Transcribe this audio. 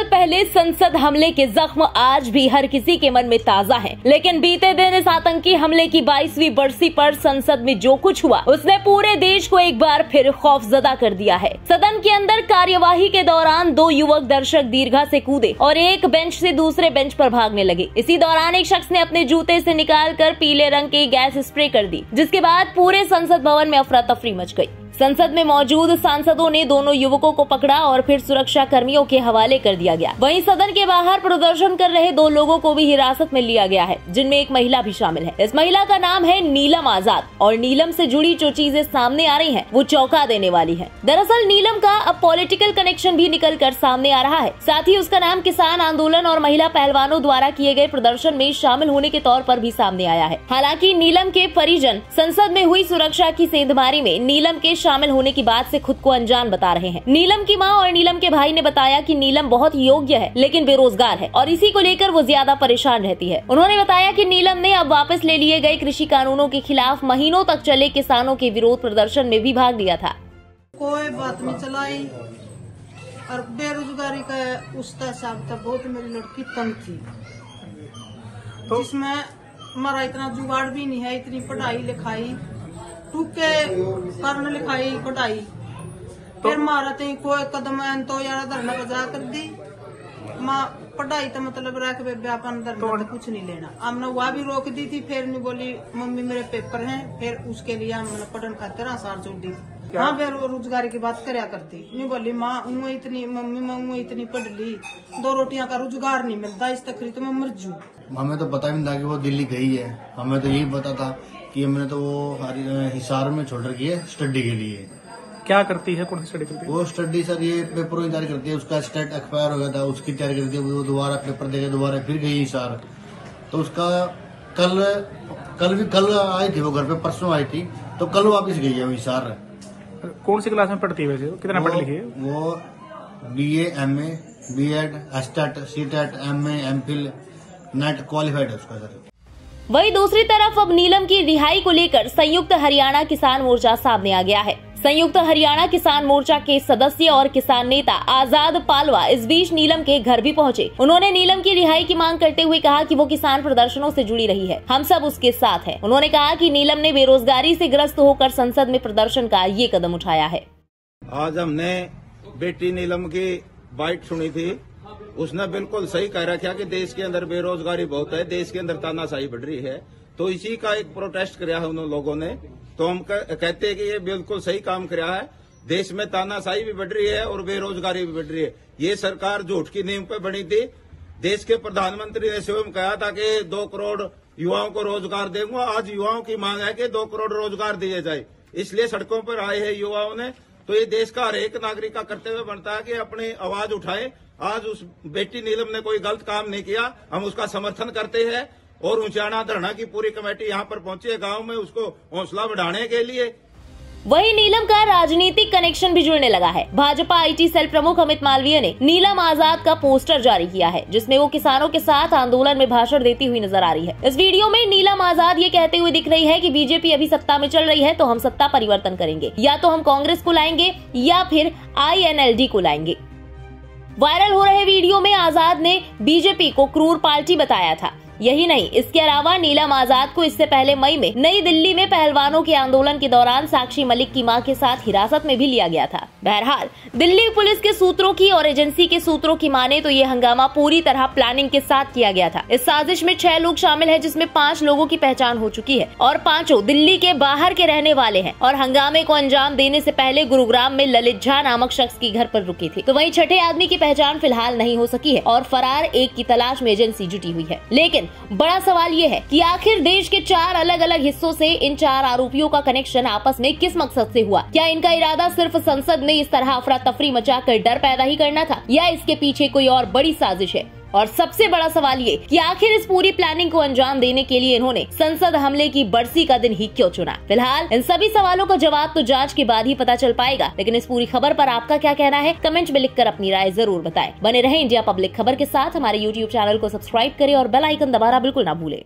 साल पहले संसद हमले के जख्म आज भी हर किसी के मन में ताजा हैं। लेकिन बीते दिन इस आतंकी हमले की 22वीं बरसी पर संसद में जो कुछ हुआ उसने पूरे देश को एक बार फिर खौफजदा कर दिया है। सदन के अंदर कार्यवाही के दौरान 2 युवक दर्शक दीर्घा से कूदे और एक बेंच से दूसरे बेंच पर भागने लगे। इसी दौरान एक शख्स ने अपने जूते से निकालकर पीले रंग की गैस स्प्रे कर दी, जिसके बाद पूरे संसद भवन में अफरा तफरी मच गई। संसद में मौजूद सांसदों ने दोनों युवकों को पकड़ा और फिर सुरक्षा कर्मियों के हवाले कर दिया गया। वहीं सदन के बाहर प्रदर्शन कर रहे 2 लोगों को भी हिरासत में लिया गया है, जिनमें एक महिला भी शामिल है। इस महिला का नाम है नीलम आजाद और नीलम से जुड़ी जो चीजें सामने आ रही हैं, वो चौंका देने वाली है। दरअसल नीलम का अब पॉलिटिकल कनेक्शन भी निकल कर सामने आ रहा है। साथ ही उसका नाम किसान आंदोलन और महिला पहलवानों द्वारा किए गए प्रदर्शन में शामिल होने के तौर पर भी सामने आया है। हालांकि नीलम के परिजन संसद में हुई सुरक्षा की सेंधमारी में नीलम के शामिल होने की बात से खुद को अनजान बता रहे हैं। नीलम की मां और नीलम के भाई ने बताया कि नीलम बहुत योग्य है लेकिन बेरोजगार है और इसी को लेकर वो ज्यादा परेशान रहती है। उन्होंने बताया कि नीलम ने अब वापस ले लिए गए कृषि कानूनों के खिलाफ महीनों तक चले किसानों के विरोध प्रदर्शन में भी भाग लिया था। कोई बात नहीं चलाई और बेरोजगारी का उसका हिसाब था। बहुत मेरी लड़की तंग थी, जिसमें हमारा इतना जुगाड़ भी नहीं है, इतनी पढ़ाई लिखाई टूके करने लिखाई पढ़ाई फिर मारा थे कोई कदम तो यार धरना बजा कर दी माँ पढ़ाई तो मतलब रख व्यापन धरना तो कुछ नहीं लेना। हमने वह भी रोक दी थी। फिर नहीं बोली मम्मी मेरे पेपर हैं, फिर उसके लिए हमने पढ़न खातिर आसार छोड़ दी थी। हाँ फिर रोजगारी की बात करया करती नहीं बोली माँ इतनी मम्मी मैं इतनी पढ़ ली 2 रोटियां का रोजगार नहीं मिलता, इस तकरीर तो मैं मर जू। हमें तो पता भी नहीं था कि वो दिल्ली गई है। हमें तो यही पता था कि हमने तो वो हिसार में छोड़ रखी है स्टडी के लिए। क्या करती है? कौन सी स्टडी करती है? वो स्टडी सर ये पेपरों की तैयारी करती है। उसका स्टेट एक्सपायर हो गया था, उसकी तैयारी करती है। वो दोबारा पेपर देके दोबारा फिर गई हिसार। तो उसका कल आई थी वो घर पे, परसों आई थी तो कल वापस गई है वो हिसार। कौन सी क्लास में पढ़ती है वैसे? कितना पढ़ लिखी है वो? BA MA B.Ed STET CTET MA MPhil net qualified है उसका सर। वहीं दूसरी तरफ अब नीलम की रिहाई को लेकर संयुक्त हरियाणा किसान मोर्चा सामने आ गया है। संयुक्त हरियाणा किसान मोर्चा के सदस्य और किसान नेता आजाद पालवा इस बीच नीलम के घर भी पहुंचे। उन्होंने नीलम की रिहाई की मांग करते हुए कहा कि वो किसान प्रदर्शनों से जुड़ी रही है, हम सब उसके साथ हैं। उन्होंने कहा कि नीलम ने बेरोजगारी से ग्रस्त होकर संसद में प्रदर्शन का ये कदम उठाया है। आज हमने बेटी नीलम की बाइट सुनी थी, उसने बिल्कुल सही कह रखा कि देश के अंदर बेरोजगारी बहुत है, देश के अंदर तानाशाही बढ़ रही है। तो इसी का एक प्रोटेस्ट किया है उन लोगों ने। तो हम कहते हैं कि ये बिल्कुल सही काम किया है। देश में तानाशाही भी बढ़ रही है और बेरोजगारी भी बढ़ रही है। ये सरकार झूठ की नींव पे बनी थी। देश के प्रधानमंत्री ने स्वयं कहा था कि 2 करोड़ युवाओं को रोजगार देंगे। आज युवाओं की मांग है कि 2 करोड़ रोजगार दिए जाए, इसलिए सड़कों पर आए हैं युवाओं ने। तो ये देश का हर एक नागरिक का कर्तव्य बनता है कि अपनी आवाज उठाए। आज उस बेटी नीलम ने कोई गलत काम नहीं किया, हम उसका समर्थन करते हैं। और ऊंचाना धरना की पूरी कमेटी यहाँ पर पहुंची है गांव में उसको हौसला बढ़ाने के लिए। वहीं नीलम का राजनीतिक कनेक्शन भी जुड़ने लगा है। भाजपा IT सेल प्रमुख अमित मालवीय ने नीलम आजाद का पोस्टर जारी किया है, जिसमें वो किसानों के साथ आंदोलन में भाषण देती हुई नजर आ रही है। इस वीडियो में नीलम आजाद ये कहते हुए दिख रही है कि बीजेपी अभी सत्ता में चल रही है तो हम सत्ता परिवर्तन करेंगे, या तो हम कांग्रेस को लाएंगे या फिर INLD को लाएंगे। वायरल हो रहे वीडियो में आजाद ने बीजेपी को क्रूर पार्टी बताया था। यही नहीं, इसके अलावा नीलम आजाद को इससे पहले मई में नई दिल्ली में पहलवानों के आंदोलन के दौरान साक्षी मलिक की मां के साथ हिरासत में भी लिया गया था। बहरहाल दिल्ली पुलिस के सूत्रों की और एजेंसी के सूत्रों की माने तो ये हंगामा पूरी तरह प्लानिंग के साथ किया गया था। इस साजिश में 6 लोग शामिल हैं, जिसमें 5 लोगों की पहचान हो चुकी है और 5 दिल्ली के बाहर के रहने वाले हैं और हंगामे को अंजाम देने से पहले गुरुग्राम में ललित झा नामक शख्स की घर पर रुकी थी। तो वहीं 6ठे आदमी की पहचान फिलहाल नहीं हो सकी है और फरार एक की तलाश में एजेंसी जुटी हुई है। लेकिन बड़ा सवाल ये है कि आखिर देश के 4 अलग अलग हिस्सों से इन 4 आरोपियों का कनेक्शन आपस में किस मकसद से हुआ? क्या इनका इरादा सिर्फ संसद में इस तरह अफरा तफरी मचाकर डर पैदा ही करना था, या इसके पीछे कोई और बड़ी साजिश है? और सबसे बड़ा सवाल ये कि आखिर इस पूरी प्लानिंग को अंजाम देने के लिए इन्होंने संसद हमले की बरसी का दिन ही क्यों चुना? फिलहाल इन सभी सवालों का जवाब तो जांच के बाद ही पता चल पाएगा। लेकिन इस पूरी खबर पर आपका क्या कहना है, कमेंट में लिखकर अपनी राय जरूर बताएं। बने रहें इंडिया पब्लिक खबर के साथ। हमारे YouTube चैनल को सब्सक्राइब करें और बेल आइकन दबाना बिल्कुल ना भूलें।